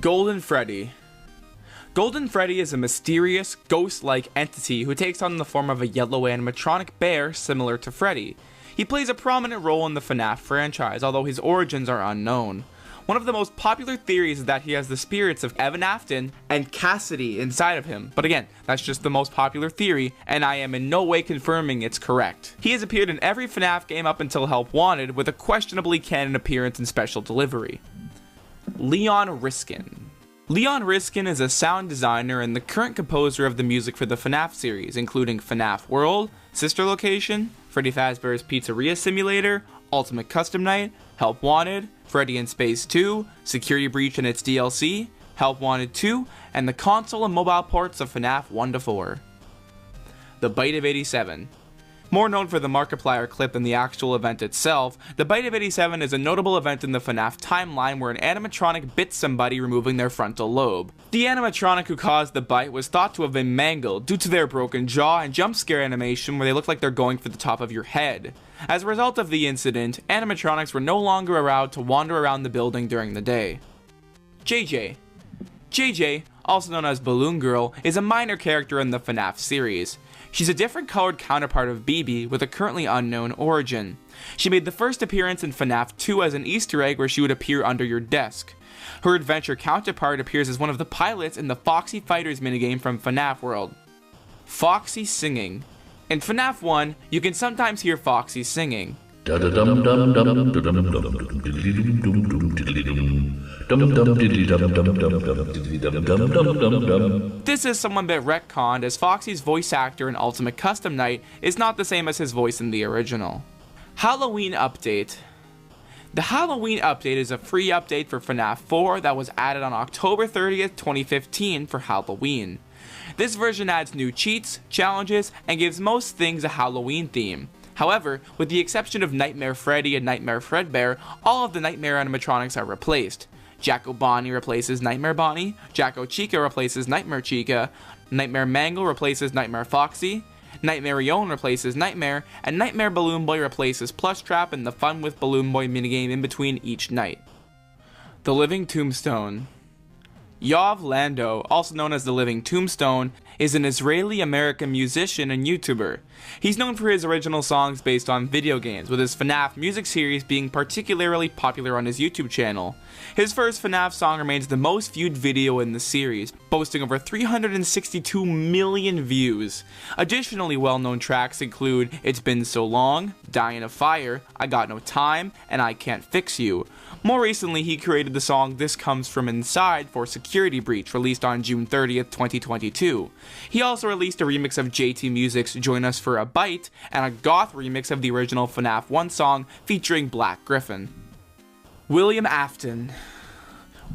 Golden Freddy. Golden Freddy is a mysterious, ghost-like entity who takes on the form of a yellow animatronic bear similar to Freddy. He plays a prominent role in the FNAF franchise, although his origins are unknown. One of the most popular theories is that he has the spirits of Evan Afton and Cassidy inside of him, but again, that's just the most popular theory, and I am in no way confirming it's correct. He has appeared in every FNAF game up until Help Wanted, with a questionably canon appearance in Special Delivery. Leon Riskin. Leon Riskin is a sound designer and the current composer of the music for the FNAF series, including FNAF World, Sister Location, Freddy Fazbear's Pizzeria Simulator, Ultimate Custom Night, Help Wanted, Freddy in Space 2, Security Breach and its DLC, Help Wanted 2, and the console and mobile ports of FNAF 1-4. The Bite of 87. More known for the Markiplier clip than the actual event itself, the Bite of 87 is a notable event in the FNAF timeline where an animatronic bit somebody, removing their frontal lobe. The animatronic who caused the bite was thought to have been mangled due to their broken jaw and jump scare animation where they look like they're going for the top of your head. As a result of the incident, animatronics were no longer allowed to wander around the building during the day. JJ. JJ, also known as Balloon Girl, is a minor character in the FNAF series. She's a different colored counterpart of BB with a currently unknown origin. She made the first appearance in FNAF 2 as an Easter egg where she would appear under your desk. Her adventure counterpart appears as one of the pilots in the Foxy Fighters minigame from FNAF World. Foxy singing. In FNAF 1, you can sometimes hear Foxy singing. This is somewhat bit retconned, as Foxy's voice actor in Ultimate Custom Night is not the same as his voice in the original. Halloween Update. The Halloween Update is a free update for FNAF 4 that was added on October 30th, 2015 for Halloween. This version adds new cheats, challenges, and gives most things a Halloween theme. However, with the exception of Nightmare Freddy and Nightmare Fredbear, all of the Nightmare animatronics are replaced. Jacko Bonnie replaces Nightmare Bonnie, Jacko Chica replaces Nightmare Chica, Nightmare Mangle replaces Nightmare Foxy, Nightmare Yon replaces Nightmare, and Nightmare Balloon Boy replaces Plush Trap in the Fun with Balloon Boy minigame in between each night. The Living Tombstone. Yov Lando, also known as the Living Tombstone, is an Israeli-American musician and YouTuber. He's known for his original songs based on video games, with his FNAF music series being particularly popular on his YouTube channel. His first FNAF song remains the most viewed video in the series, boasting over 362 million views. Additionally well-known tracks include It's Been So Long, Die in a Fire, I Got No Time, and I Can't Fix You. More recently, he created the song This Comes From Inside for Security Breach, released on June 30th, 2022. He also released a remix of JT Music's Join Us for a Bite, and a goth remix of the original FNAF 1 song featuring Black Griffin. William Afton.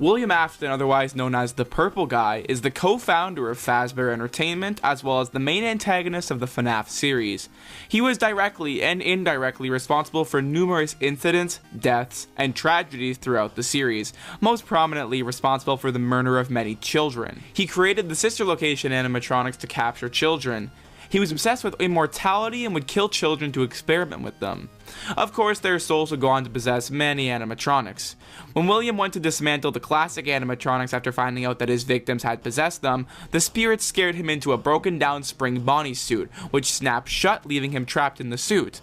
William Afton, otherwise known as the Purple Guy, is the co-founder of Fazbear Entertainment, as well as the main antagonist of the FNAF series. He was directly and indirectly responsible for numerous incidents, deaths, and tragedies throughout the series, most prominently responsible for the murder of many children. He created the Sister Location animatronics to capture children. He was obsessed with immortality and would kill children to experiment with them. Of course, their souls would go on to possess many animatronics. When William went to dismantle the classic animatronics after finding out that his victims had possessed them, the spirits scared him into a broken down Spring Bonnie suit, which snapped shut, leaving him trapped in the suit.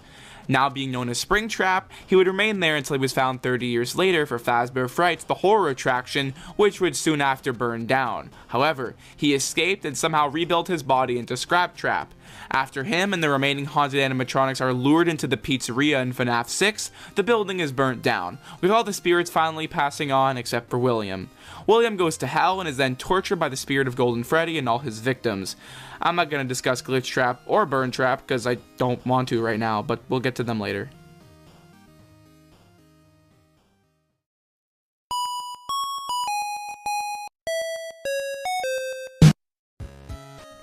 Now being known as Springtrap, he would remain there until he was found 30 years later for Fazbear Frights, the horror attraction, which would soon after burn down. However, he escaped and somehow rebuilt his body into Scraptrap. After him and the remaining haunted animatronics are lured into the pizzeria in FNAF 6, the building is burnt down, with all the spirits finally passing on except for William. William goes to hell and is then tortured by the spirit of Golden Freddy and all his victims. I'm not going to discuss Glitch Trap or Burn Trap because I don't want to right now, but we'll get to them later.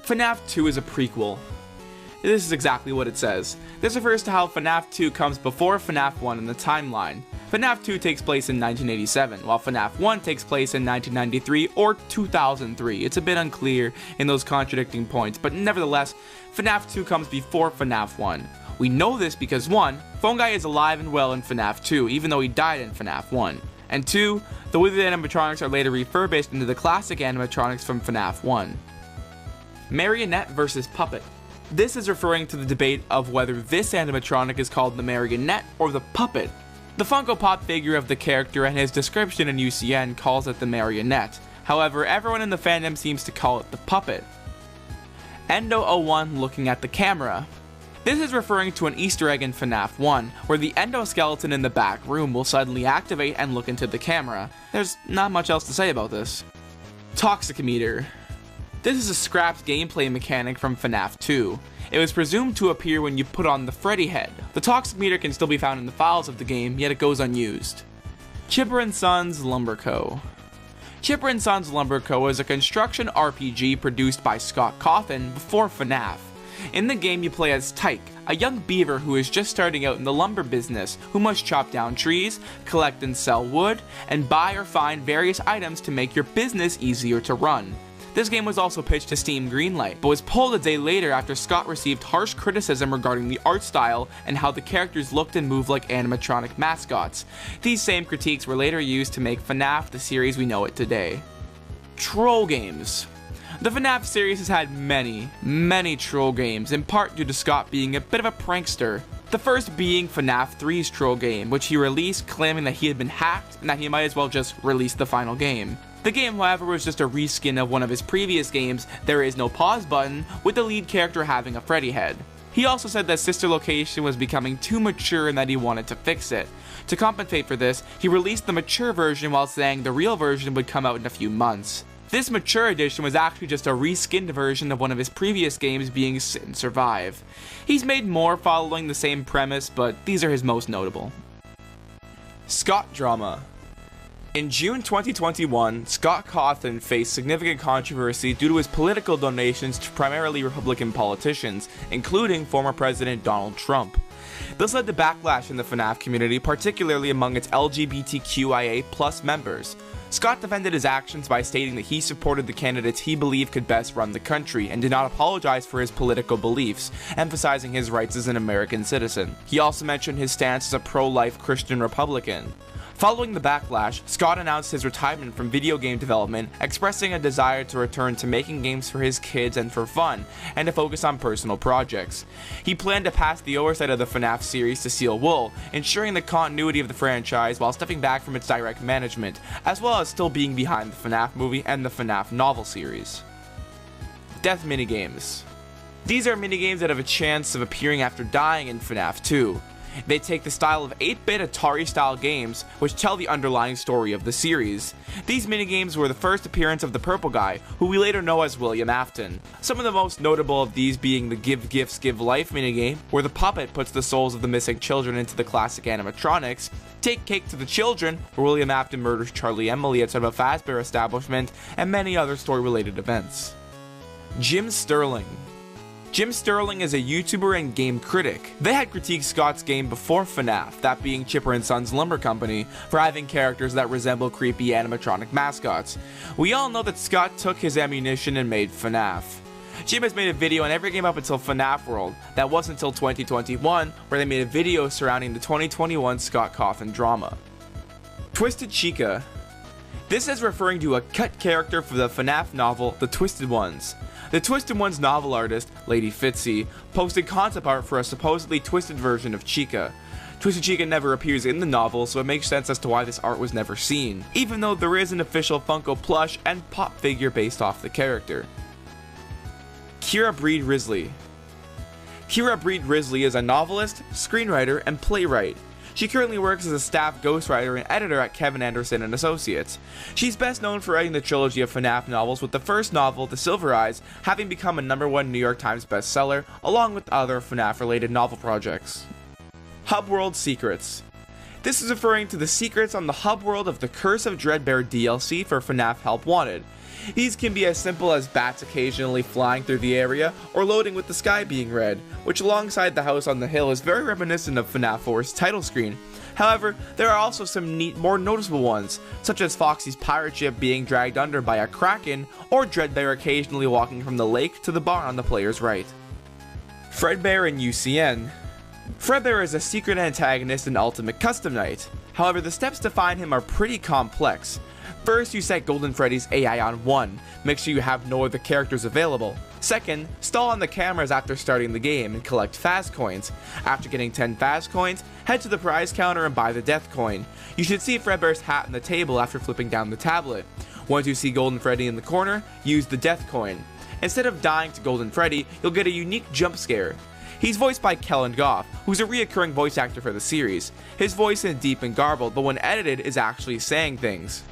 FNAF 2 is a prequel. This is exactly what it says. This refers to how FNAF 2 comes before FNAF 1 in the timeline. FNAF 2 takes place in 1987, while FNAF 1 takes place in 1993 or 2003. It's a bit unclear in those contradicting points, but nevertheless, FNAF 2 comes before FNAF 1. We know this because 1. Phone Guy is alive and well in FNAF 2, even though he died in FNAF 1. And 2, the way the animatronics are later refurbished into the classic animatronics from FNAF 1. Marionette versus puppet. This is referring to the debate of whether this animatronic is called the marionette or the puppet. The Funko Pop figure of the character and his description in UCN calls it the marionette. However, everyone in the fandom seems to call it the puppet. Endo-01 looking at the camera. This is referring to an Easter egg in FNAF 1, where the endoskeleton in the back room will suddenly activate and look into the camera. There's not much else to say about this. Toxicometer. This is a scrapped gameplay mechanic from FNAF 2. It was presumed to appear when you put on the Freddy head. The Toxicometer can still be found in the files of the game, yet it goes unused. Chipper & Sons Lumber Co. Chipper & Sons Lumber Co. is a construction RPG produced by Scott Cawthon before FNAF. In the game, you play as Tyke, a young beaver who is just starting out in the lumber business, who must chop down trees, collect and sell wood, and buy or find various items to make your business easier to run. This game was also pitched to Steam Greenlight, but was pulled a day later after Scott received harsh criticism regarding the art style and how the characters looked and moved like animatronic mascots. These same critiques were later used to make FNAF the series we know it today. Troll games. The FNAF series has had many troll games, in part due to Scott being a bit of a prankster. The first being FNAF 3's troll game, which he released claiming that he had been hacked and that he might as well just release the final game. The game, however, was just a reskin of one of his previous games, There Is No Pause Button, with the lead character having a Freddy head. He also said that Sister Location was becoming too mature and that he wanted to fix it. To compensate for this, he released the mature version while saying the real version would come out in a few months. This mature edition was actually just a reskinned version of one of his previous games being Sit and Survive. He's made more following the same premise, but these are his most notable. Scott Drama. In June 2021, Scott Cawthon faced significant controversy due to his political donations to primarily Republican politicians, including former President Donald Trump. This led to backlash in the FNAF community, particularly among its LGBTQIA+ members. Scott defended his actions by stating that he supported the candidates he believed could best run the country and did not apologize for his political beliefs, emphasizing his rights as an American citizen. He also mentioned his stance as a pro-life Christian Republican. Following the backlash, Scott announced his retirement from video game development, expressing a desire to return to making games for his kids and for fun, and to focus on personal projects. He planned to pass the oversight of the FNAF series to Seal Wool, ensuring the continuity of the franchise while stepping back from its direct management, as well as still being behind the FNAF movie and the FNAF novel series. Death minigames. These are minigames that have a chance of appearing after dying in FNAF 2. They take the style of 8-bit Atari-style games, which tell the underlying story of the series. These minigames were the first appearance of the Purple Guy, who we later know as William Afton. Some of the most notable of these being the Give Gifts Give Life minigame, where the puppet puts the souls of the missing children into the classic animatronics, Take Cake to the Children, where William Afton murders Charlie Emily at some of a Fazbear establishment, and many other story-related events. Jim Sterling. Jim Sterling is a YouTuber and game critic. They had critiqued Scott's game before FNAF, that being Chipper & Sons Lumber Company, for having characters that resemble creepy animatronic mascots. We all know that Scott took his ammunition and made FNAF. Jim has made a video on every game up until FNAF World. That wasn't until 2021, where they made a video surrounding the 2021 Scott Cawthon drama. Twisted Chica. This is referring to a cut character for the FNAF novel The Twisted Ones. The Twisted Ones novel artist, Lady Fitzy, posted concept art for a supposedly twisted version of Chica. Twisted Chica never appears in the novel, so it makes sense as to why this art was never seen, even though there is an official Funko plush and pop figure based off the character. Kira Breed Risley. Kira Breed Risley is a novelist, screenwriter, and playwright. She currently works as a staff ghostwriter and editor at Kevin Anderson & Associates. She's best known for writing the trilogy of FNAF novels, with the first novel, The Silver Eyes, having become a #1 New York Times bestseller, along with other FNAF-related novel projects. Hub World Secrets. This is referring to the secrets on the hub world of the Curse of Dreadbear DLC for FNAF Help Wanted. These can be as simple as bats occasionally flying through the area, or loading with the sky being red, which alongside the house on the hill is very reminiscent of FNAF 4's title screen. However, there are also some neat, more noticeable ones, such as Foxy's pirate ship being dragged under by a kraken, or Dreadbear occasionally walking from the lake to the bar on the player's right. Fredbear in UCN. Fredbear is a secret antagonist in Ultimate Custom Night. However, the steps to find him are pretty complex. First, you set Golden Freddy's AI on 1, make sure you have no other characters available. Second, stall on the cameras after starting the game and collect Faz coins. After getting 10 Faz coins, head to the prize counter and buy the Death coin. You should see Fredbear's hat on the table after flipping down the tablet. Once you see Golden Freddy in the corner, use the Death coin. Instead of dying to Golden Freddy, you'll get a unique jump scare. He's voiced by Kellen Goff, who's a reoccurring voice actor for the series. His voice is deep and garbled, but when edited is actually saying things.